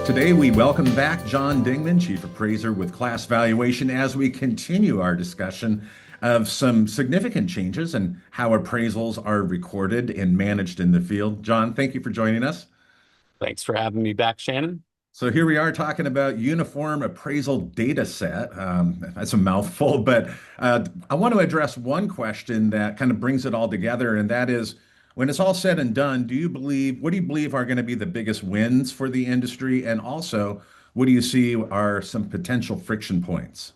Today, we welcome back John Dingman, Chief Appraiser with Class Valuation, as we continue our discussion of some significant changes and how appraisals are recorded and managed in the field. John, thank you for joining us. Thanks for having me back, Shannon. So here we are talking about uniform appraisal data set. That's a mouthful, but I want to address one question that kind of brings it all together, and that is, when it's all said and done, what do you believe are going to be the biggest wins for the industry? And also, what do you see are some potential friction points?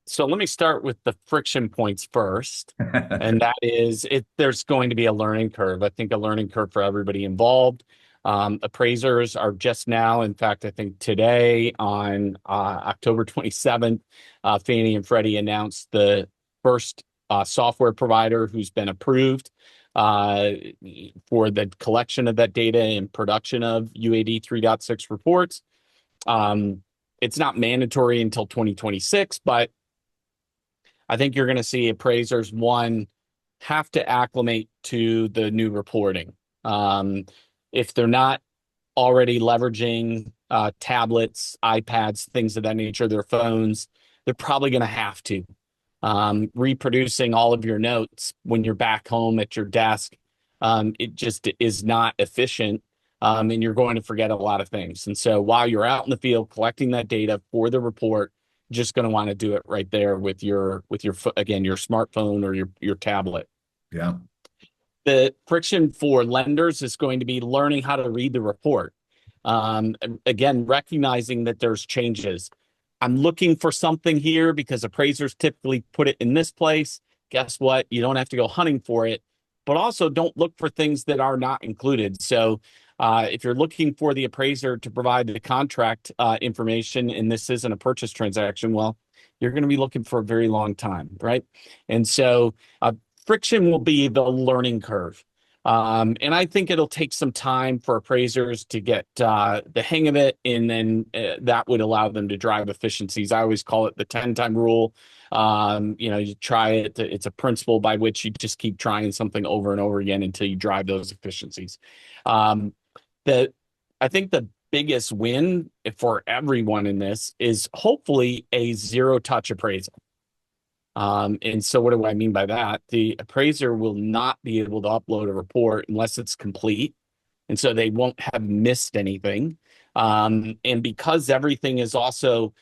So let me start with the friction points first. And that is there's going to be a learning curve. I think a learning curve for everybody involved. Appraisers are just now, in fact, I think today on October 27th, Fannie and Freddie announced the first software provider who's been approved for the collection of that data and production of UAD 3.6 reports. It's not mandatory until 2026, but I think you're going to see appraisers, one, have to acclimate to the new reporting. If they're not already leveraging tablets, iPads, things of that nature, their phones, they're probably going to have to. Reproducing all of your notes when you're back home at your desk, it just is not efficient, and you're going to forget a lot of things. And so while you're out in the field collecting that data for the report, just going to want to do it right there with your again, your smartphone or your tablet. Yeah. The friction for lenders is going to be learning how to read the report. Again, recognizing that there's changes. I'm looking for something here because appraisers typically put it in this place. Guess what? You don't have to go hunting for it, but also don't look for things that are not included. So if you're looking for the appraiser to provide the contract information, and this isn't a purchase transaction, well, you're going to be looking for a very long time, right? And so friction will be the learning curve. And I think it'll take some time for appraisers to get the hang of it, and then that would allow them to drive efficiencies. I always call it the 10-time rule. You try it. It's a principle by which you just keep trying something over and over again until you drive those efficiencies. I think the biggest win for everyone in this is hopefully a zero-touch appraisal. And so what do I mean by that? The appraiser will not be able to upload a report unless it's complete. And so they won't have missed anything. And because everything is also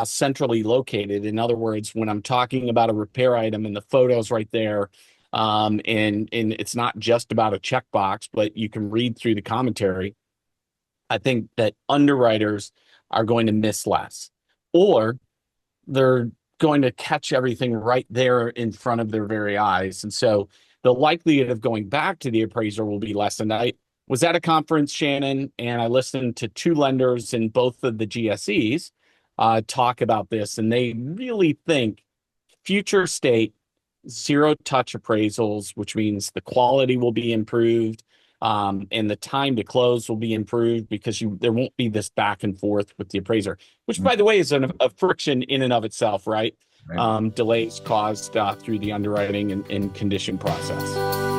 centrally located, in other words, when I'm talking about a repair item and the photo's right there, and it's not just about a checkbox, but you can read through the commentary, I think that underwriters are going to miss less, or they're going to catch everything right there in front of their very eyes. And so the likelihood of going back to the appraiser will be less. And I was at a conference, Shannon, and I listened to two lenders in both of the GSEs talk about this, and they really think future state zero-touch appraisals, which means the quality will be improved, and the time to close will be improved because there won't be this back and forth with the appraiser, which, by the way, is a friction in and of itself, right? Right. Delays caused through the underwriting and condition process.